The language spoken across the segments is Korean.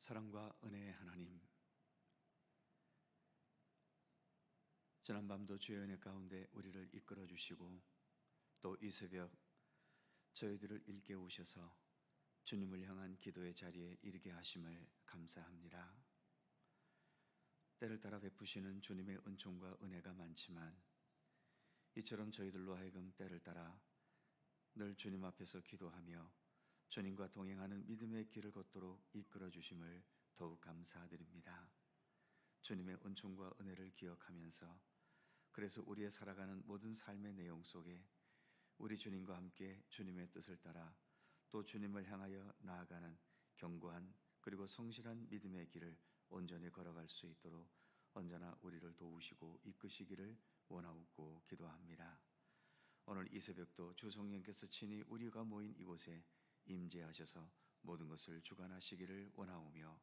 사랑과 은혜의 하나님, 지난밤도 주의 은혜 가운데 우리를 이끌어 주시고 또 이 새벽 저희들을 일깨우셔서 주님을 향한 기도의 자리에 이르게 하심을 감사합니다. 때를 따라 베푸시는 주님의 은총과 은혜가 많지만 이처럼 저희들로 하여금 때를 따라 늘 주님 앞에서 기도하며 주님과 동행하는 믿음의 길을 걷도록 이끌어 주심을 더욱 감사드립니다. 주님의 은총과 은혜를 기억하면서 그래서 우리의 살아가는 모든 삶의 내용 속에 우리 주님과 함께 주님의 뜻을 따라 또 주님을 향하여 나아가는 견고한 그리고 성실한 믿음의 길을 온전히 걸어갈 수 있도록 언제나 우리를 도우시고 이끄시기를 원하옵고 기도합니다. 오늘 이 새벽도 주 성령께서 친히 우리가 모인 이곳에 임재하셔서 모든 것을 주관하시기를 원하오며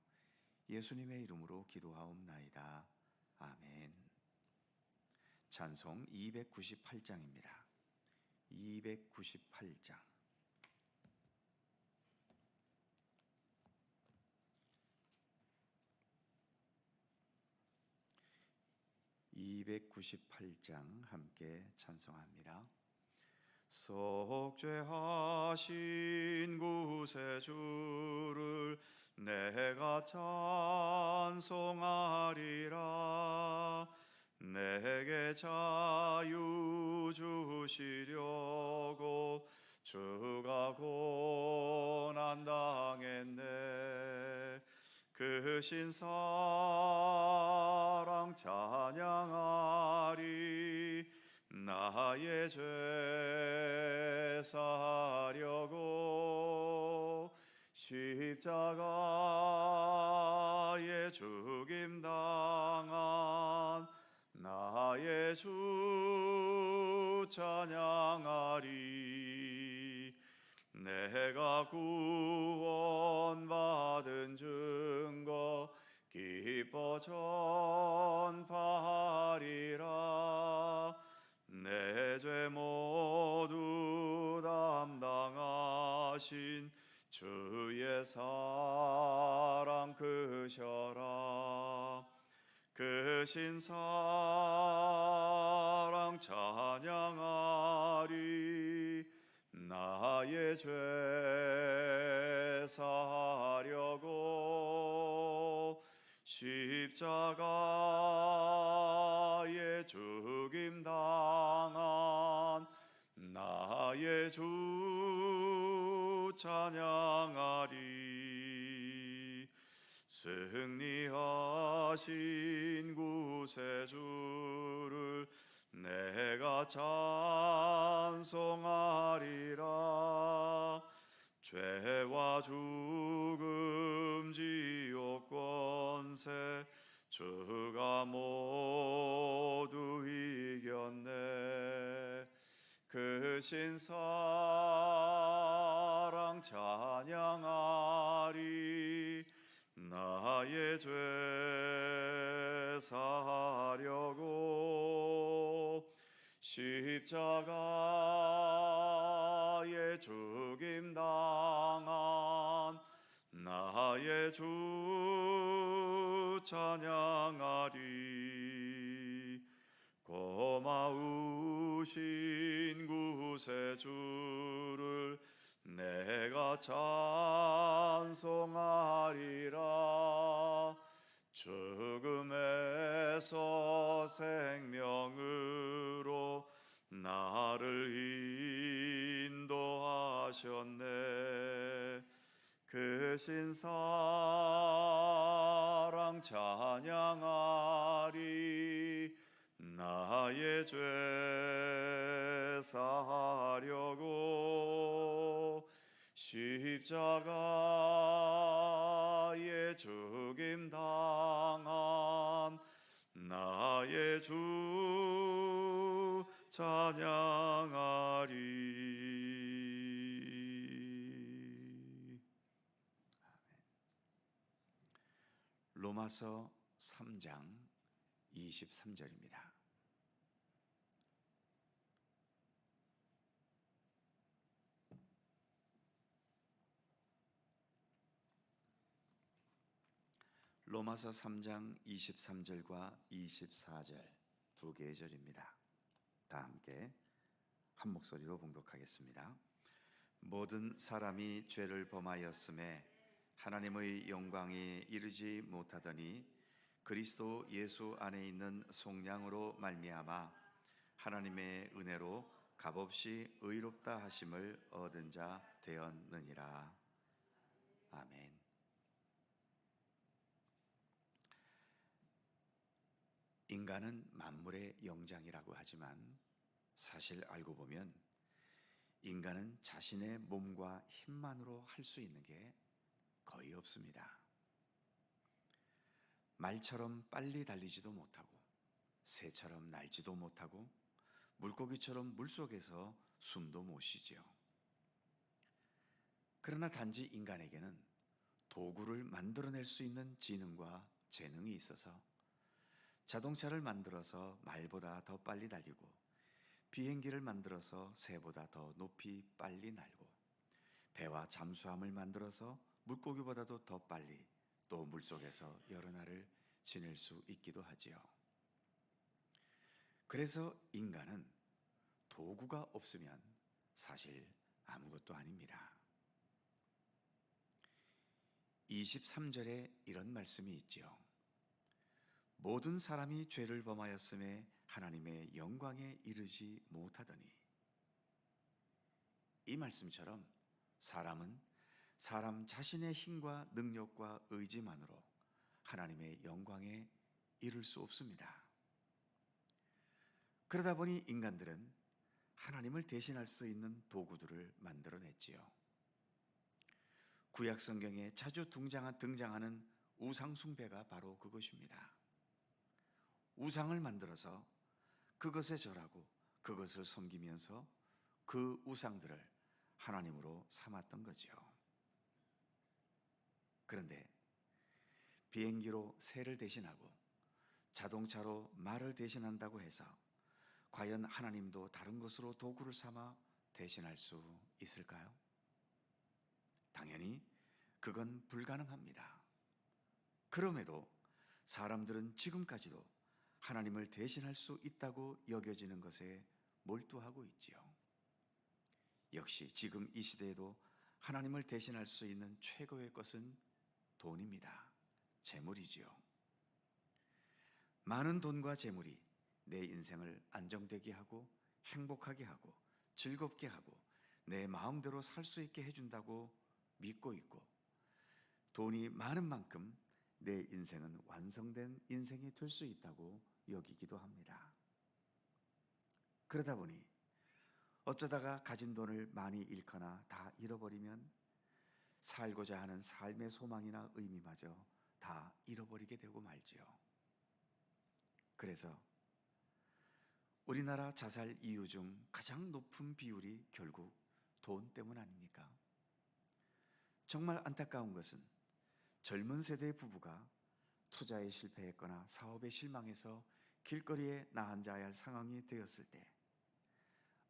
예수님의 이름으로 기도하옵나이다. 아멘. 찬송 298장입니다. 298장. 함께 찬송합니다. 속죄하신 구세주를 내가 찬송하리라. 내게 자유 주시려고 주가 고난 당했네. 그 신사랑 찬양하리. 나의 죄 사려고 십자가에 죽임 당한 나의 주 찬양하리. 내가 구원받은 증거 기뻐 전파하리라. 내 죄 모두 담당하신 주의 사랑 크셔라. 그 신사랑 찬양하리. 나의 죄 사하려고 십자가에 죽임 당한 나의 주 찬양하리. 승리하신 구세주를 내가 찬송하리라. 죄와 죽음 지옥 권세 주가 모두 이겼네. 그 신사랑 찬양하리. 나의 죄 사하려고 십자가에 죽임 당한 나의 주 찬양하리. 고마우신 구세주를 내가 찬송하리라. 죽음에서 생명으로 나를 인도하셨네. 그 신사랑 찬양하리. 나의 죄 사하려고 십자가에 죽임 당한 나의 주 찬양하리. 아멘. 로마서 3장 23절입니다. 로마서 3장 23절과 24절 두 개의 절입니다. 다 함께 한 목소리로 봉독하겠습니다. 모든 사람이 죄를 범하였음에 하나님의 영광에 이르지 못하더니 그리스도 예수 안에 있는 속량으로 말미암아 하나님의 은혜로 값없이 의롭다 하심을 얻은 자 되었느니라. 아멘. 인간은 만물의 영장이라고 하지만 사실 알고 보면 인간은 자신의 몸과 힘만으로 할 수 있는 게 거의 없습니다. 말처럼 빨리 달리지도 못하고 새처럼 날지도 못하고 물고기처럼 물속에서 숨도 못 쉬지요. 그러나 단지 인간에게는 도구를 만들어낼 수 있는 지능과 재능이 있어서 자동차를 만들어서 말보다 더 빨리 달리고 비행기를 만들어서 새보다 더 높이 빨리 날고 배와 잠수함을 만들어서 물고기보다도 더 빨리 또 물속에서 여러 날을 지낼 수 있기도 하지요. 그래서 인간은 도구가 없으면 사실 아무것도 아닙니다. 23절에 이런 말씀이 있지요. 모든 사람이 죄를 범하였음에 하나님의 영광에 이르지 못하더니. 이 말씀처럼 사람은 사람 자신의 힘과 능력과 의지만으로 하나님의 영광에 이를 수 없습니다. 그러다 보니 인간들은 하나님을 대신할 수 있는 도구들을 만들어냈지요. 구약 성경에 자주 등장하는 우상 숭배가 바로 그것입니다. 우상을 만들어서 그것에 절하고 그것을 섬기면서 그 우상들을 하나님으로 삼았던 거죠. 그런데 비행기로 새를 대신하고 자동차로 말을 대신한다고 해서 과연 하나님도 다른 것으로 도구를 삼아 대신할 수 있을까요? 당연히 그건 불가능합니다. 그럼에도 사람들은 지금까지도 하나님을 대신할 수 있다고 여겨지는 것에 몰두하고 있지요. 역시 지금 이 시대에도 하나님을 대신할 수 있는 최고의 것은 돈입니다. 재물이지요. 많은 돈과 재물이 내 인생을 안정되게 하고 행복하게 하고 즐겁게 하고 내 마음대로 살 수 있게 해준다고 믿고 있고, 돈이 많은 만큼 내 인생은 완성된 인생이 될 수 있다고 여기기도 합니다. 그러다 보니 어쩌다가 가진 돈을 많이 잃거나 다 잃어버리면 살고자 하는 삶의 소망이나 의미마저 다 잃어버리게 되고 말지요. 그래서 우리나라 자살 이유 중 가장 높은 비율이 결국 돈 때문 아닙니까? 정말 안타까운 것은 젊은 세대의 부부가 투자에 실패했거나 사업에 실망해서 길거리에 나앉아야 할 상황이 되었을 때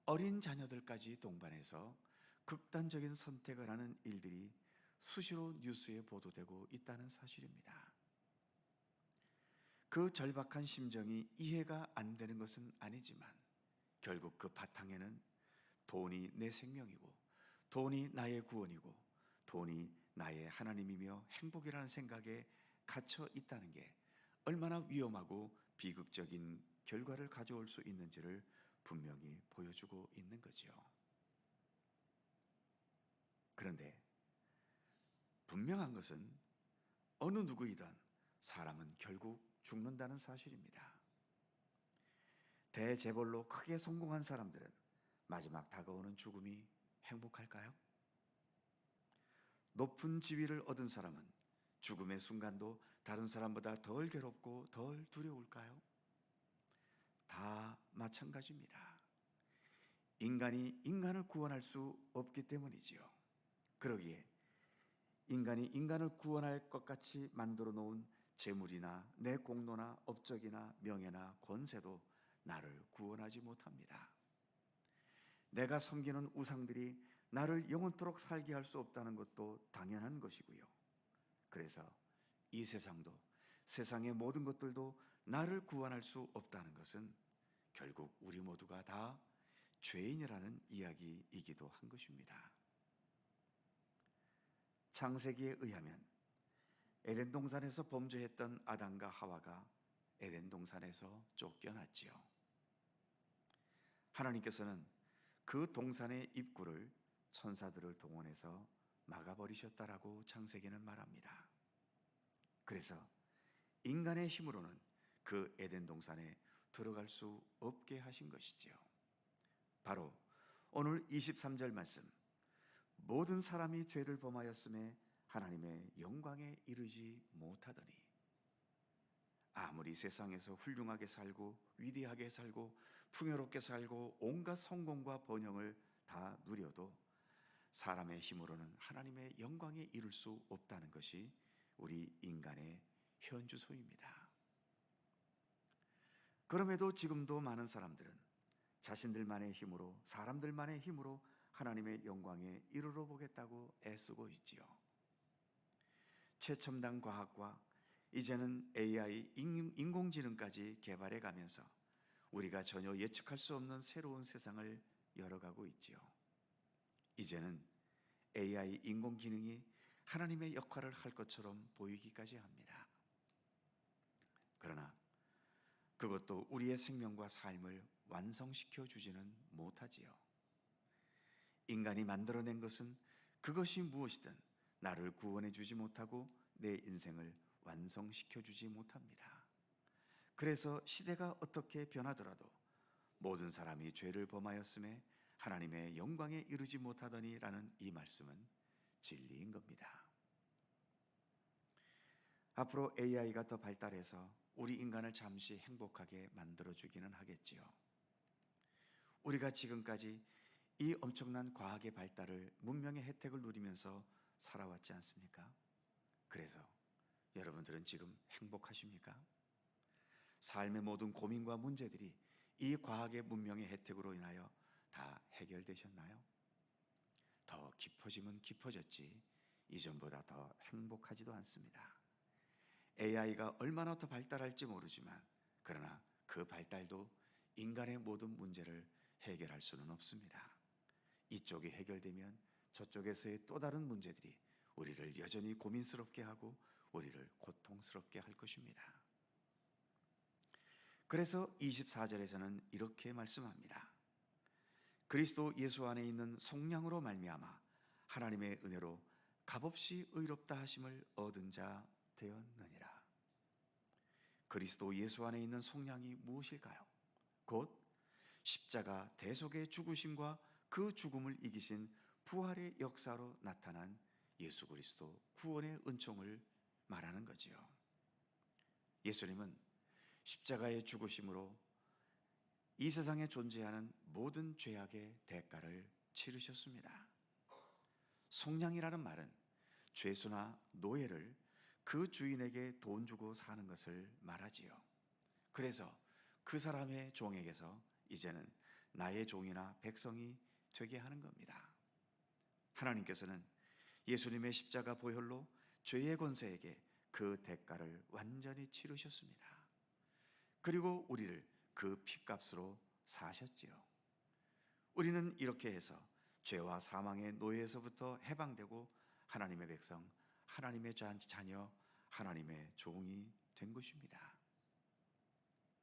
어린 자녀들까지 동반해서 극단적인 선택을 하는 일들이 수시로 뉴스에 보도되고 있다는 사실입니다. 그 절박한 심정이 이해가 안 되는 것은 아니지만 결국 그 바탕에는 돈이 내 생명이고 돈이 나의 구원이고 돈이 나의 하나님이며 행복이라는 생각에 갇혀 있다는 게 얼마나 위험하고 비극적인 결과를 가져올 수 있는지를 분명히 보여주고 있는 거죠. 그런데 분명한 것은 어느 누구이든 사람은 결국 죽는다는 사실입니다. 대재벌로 크게 성공한 사람들은 마지막 다가오는 죽음이 행복할까요? 높은 지위를 얻은 사람은 죽음의 순간도 다른 사람보다 덜 괴롭고 덜 두려울까요? 다 마찬가지입니다. 인간이 인간을 구원할 수 없기 때문이지요. 그러기에 인간이 인간을 구원할 것 같이 만들어 놓은 재물이나 내 공로나 업적이나 명예나 권세도 나를 구원하지 못합니다. 내가 섬기는 우상들이 나를 영원토록 살게 할 수 없다는 것도 당연한 것이고요. 그래서 이 세상도 세상의 모든 것들도 나를 구원할 수 없다는 것은 결국 우리 모두가 다 죄인이라는 이야기이기도 한 것입니다. 창세기에 의하면 에덴 동산에서 범죄했던 아담과 하와가 에덴 동산에서 쫓겨났지요. 하나님께서는 그 동산의 입구를 천사들을 동원해서 막아버리셨다라고 창세기는 말합니다. 그래서 인간의 힘으로는 그 에덴 동산에 들어갈 수 없게 하신 것이지요. 바로 오늘 23절 말씀, 모든 사람이 죄를 범하였음에 하나님의 영광에 이르지 못하더니, 아무리 세상에서 훌륭하게 살고 위대하게 살고 풍요롭게 살고 온갖 성공과 번영을 다 누려도 사람의 힘으로는 하나님의 영광에 이룰 수 없다는 것이 우리 인간의 현주소입니다. 그럼에도 지금도 많은 사람들은 자신들만의 힘으로, 사람들만의 힘으로 하나님의 영광에 이르러 보겠다고 애쓰고 있지요. 최첨단 과학과 이제는 AI, 인공지능까지 개발해 가면서 우리가 전혀 예측할 수 없는 새로운 세상을 열어가고 있지요. 이제는 AI, 인공지능이 하나님의 역할을 할 것처럼 보이기까지 합니다. 그러나 그것도 우리의 생명과 삶을 완성시켜 주지는 못하지요. 인간이 만들어낸 것은 그것이 무엇이든 나를 구원해 주지 못하고 내 인생을 완성시켜 주지 못합니다. 그래서 시대가 어떻게 변하더라도 모든 사람이 죄를 범하였음에 하나님의 영광에 이르지 못하더니 라는 이 말씀은 진리인 겁니다. 앞으로 AI가 더 발달해서 우리 인간을 잠시 행복하게 만들어주기는 하겠지요. 우리가 지금까지 이 엄청난 과학의 발달을, 문명의 혜택을 누리면서 살아왔지 않습니까? 그래서 여러분들은 지금 행복하십니까? 삶의 모든 고민과 문제들이 이 과학의 문명의 혜택으로 인하여 다 해결되셨나요? 더 깊어지면 깊어졌지 이전보다 더 행복하지도 않습니다. AI가 얼마나 더 발달할지 모르지만, 그러나 그 발달도 인간의 모든 문제를 해결할 수는 없습니다. 이쪽이 해결되면 저쪽에서의 또 다른 문제들이 우리를 여전히 고민스럽게 하고 우리를 고통스럽게 할 것입니다. 그래서 24절에서는 이렇게 말씀합니다. 그리스도 예수 안에 있는 속량으로 말미암아 하나님의 은혜로 값없이 의롭다 하심을 얻은 자 되었느니라. 그리스도 예수 안에 있는 속량이 무엇일까요? 곧 십자가 대속의 죽으심과 그 죽음을 이기신 부활의 역사로 나타난 예수 그리스도 구원의 은총을 말하는 거지요. 예수님은 십자가의 죽으심으로 이 세상에 존재하는 모든 죄악의 대가를 치르셨습니다. 속량이라는 말은 죄수나 노예를 그 주인에게 돈 주고 사는 것을 말하지요. 그래서 그 사람의 종에게서 이제는 나의 종이나 백성이 되게 하는 겁니다. 하나님께서는 예수님의 십자가 보혈로 죄의 권세에게 그 대가를 완전히 치르셨습니다. 그리고 우리를 그 피값으로 사셨지요. 우리는 이렇게 해서 죄와 사망의 노예에서부터 해방되고 하나님의 백성, 하나님의 자녀, 하나님의 종이 된 것입니다.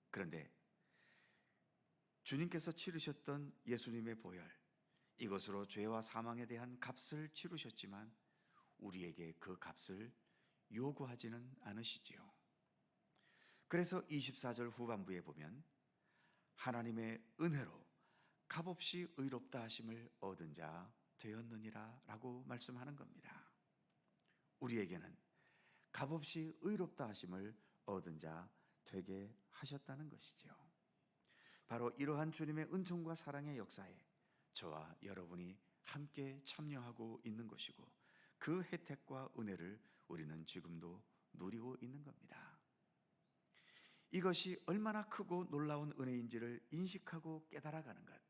그런데 주님께서 치르셨던 예수님의 보혈, 이것으로 죄와 사망에 대한 값을 치르셨지만 우리에게 그 값을 요구하지는 않으시지요. 그래서 24절 후반부에 보면 하나님의 은혜로 값없이 의롭다 하심을 얻은 자 되었느니라 라고 말씀하는 겁니다. 우리에게는 값없이 의롭다 하심을 얻은 자 되게 하셨다는 것이죠. 바로 이러한 주님의 은총과 사랑의 역사에 저와 여러분이 함께 참여하고 있는 것이고, 그 혜택과 은혜를 우리는 지금도 누리고 있는 겁니다. 이것이 얼마나 크고 놀라운 은혜인지를 인식하고 깨달아가는 것,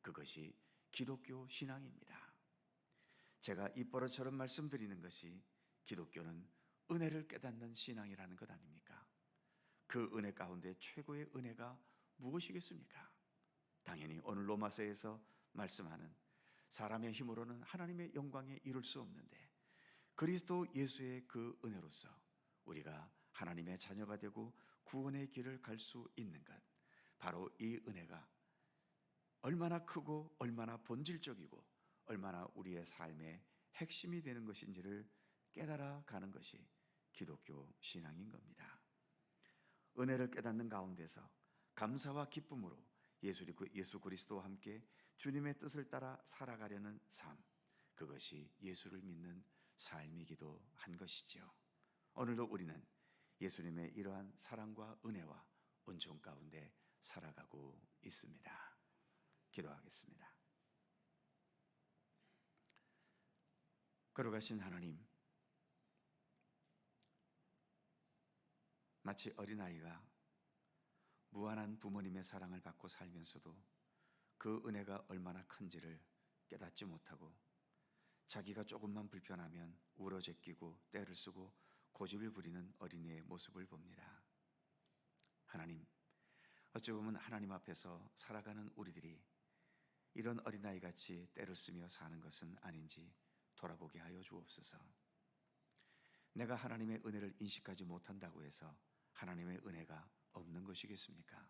그것이 기독교 신앙입니다. 제가 입버릇처럼 말씀드리는 것이 기독교는 은혜를 깨닫는 신앙이라는 것 아닙니까? 그 은혜 가운데 최고의 은혜가 무엇이겠습니까? 당연히 오늘 로마서에서 말씀하는 사람의 힘으로는 하나님의 영광에 이룰 수 없는데 그리스도 예수의 그 은혜로서 우리가 하나님의 자녀가 되고 구원의 길을 갈 수 있는 것, 바로 이 은혜가 얼마나 크고 얼마나 본질적이고 얼마나 우리의 삶의 핵심이 되는 것인지를 깨달아 가는 것이 기독교 신앙인 겁니다. 은혜를 깨닫는 가운데서 감사와 기쁨으로 예수 그리스도와 함께 주님의 뜻을 따라 살아가려는 삶, 그것이 예수를 믿는 삶이기도 한 것이지요. 오늘도 우리는 예수님의 이러한 사랑과 은혜와 은총 가운데 살아가고 있습니다. 기도하겠습니다. 걸어가신 하나님, 마치 어린아이가 무한한 부모님의 사랑을 받고 살면서도 그 은혜가 얼마나 큰지를 깨닫지 못하고 자기가 조금만 불편하면 울어제끼고 떼를 쓰고 고집을 부리는 어린이의 모습을 봅니다. 하나님, 어찌 보면 하나님 앞에서 살아가는 우리들이 이런 어린아이같이 떼를 쓰며 사는 것은 아닌지 돌아보게 하여 주옵소서. 내가 하나님의 은혜를 인식하지 못한다고 해서 하나님의 은혜가 없는 것이겠습니까?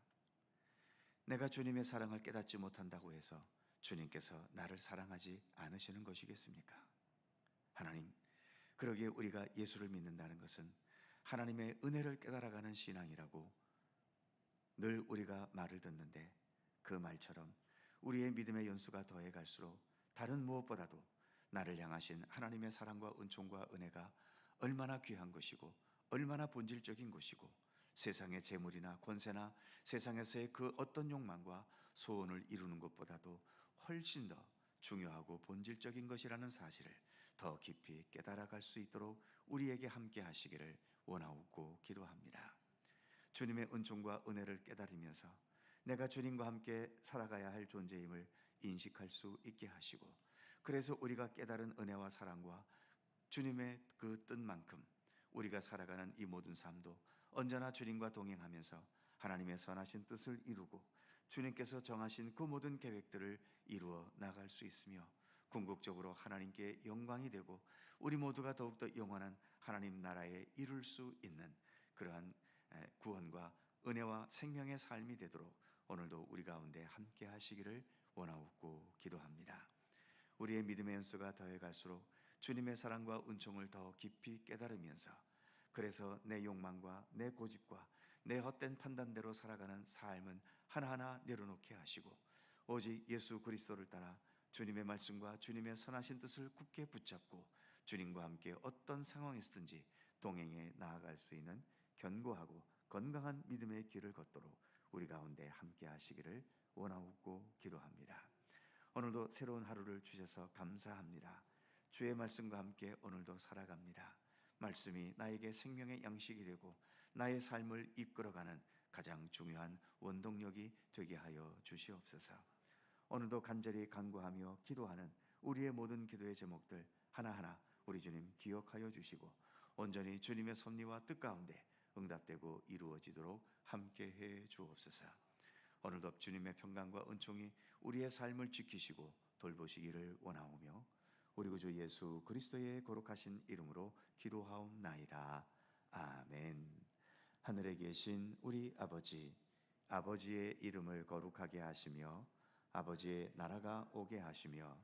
내가 주님의 사랑을 깨닫지 못한다고 해서 주님께서 나를 사랑하지 않으시는 것이겠습니까? 하나님, 그러기에 우리가 예수를 믿는다는 것은 하나님의 은혜를 깨달아가는 신앙이라고 늘 우리가 말을 듣는데, 그 말처럼 우리의 믿음의 연수가 더해 갈수록 다른 무엇보다도 나를 향하신 하나님의 사랑과 은총과 은혜가 얼마나 귀한 것이고 얼마나 본질적인 것이고 세상의 재물이나 권세나 세상에서의 그 어떤 욕망과 소원을 이루는 것보다도 훨씬 더 중요하고 본질적인 것이라는 사실을 더 깊이 깨달아갈 수 있도록 우리에게 함께 하시기를 원하옵고 기도합니다. 주님의 은총과 은혜를 깨달으면서 내가 주님과 함께 살아가야 할 존재임을 인식할 수 있게 하시고, 그래서 우리가 깨달은 은혜와 사랑과 주님의 그 뜻만큼 우리가 살아가는 이 모든 삶도 언제나 주님과 동행하면서 하나님의 선하신 뜻을 이루고 주님께서 정하신 그 모든 계획들을 이루어 나갈 수 있으며 궁극적으로 하나님께 영광이 되고 우리 모두가 더욱더 영원한 하나님 나라에 이룰 수 있는 그러한 구원과 은혜와 생명의 삶이 되도록 오늘도 우리 가운데 함께 하시기를 원하옵고 기도합니다. 우리의 믿음의 연수가 더해 갈수록 주님의 사랑과 은총을 더 깊이 깨달으면서, 그래서 내 욕망과 내 고집과 내 헛된 판단대로 살아가는 삶은 하나하나 내려놓게 하시고 오직 예수 그리스도를 따라 주님의 말씀과 주님의 선하신 뜻을 굳게 붙잡고 주님과 함께 어떤 상황에서든지 동행해 나아갈 수 있는 견고하고 건강한 믿음의 길을 걷도록 우리 가운데 함께 하시기를 원하옵고 기도합니다. 오늘도 새로운 하루를 주셔서 감사합니다. 주의 말씀과 함께 오늘도 살아갑니다. 말씀이 나에게 생명의 양식이 되고 나의 삶을 이끌어가는 가장 중요한 원동력이 되게 하여 주시옵소서. 오늘도 간절히 간구하며 기도하는 우리의 모든 기도의 제목들 하나하나 우리 주님 기억하여 주시고 온전히 주님의 섭리와 뜻 가운데 응답되고 이루어지도록 함께해 주옵소서. 오늘도 주님의 평강과 은총이 우리의 삶을 지키시고 돌보시기를 원하오며 우리 구주 예수 그리스도의 거룩하신 이름으로 기도하옵나이다. 아멘. 하늘에 계신 우리 아버지, 아버지의 이름을 거룩하게 하시며 아버지의 나라가 오게 하시며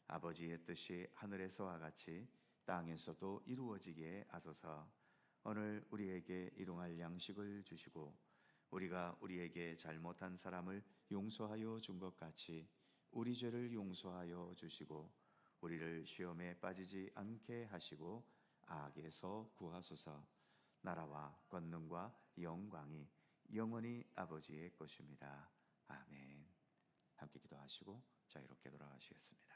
아버지의 뜻이 하늘에서와 같이 땅에서도 이루어지게 하소서. 오늘 우리에게 일용할 양식을 주시고 우리가 우리에게 잘못한 사람을 용서하여 준 것 같이 우리 죄를 용서하여 주시고 우리를 시험에 빠지지 않게 하시고 악에서 구하소서. 나라와 권능과 영광이 영원히 아버지의 것입니다. 아멘. 함께 기도하시고 자유롭게 돌아가시겠습니다.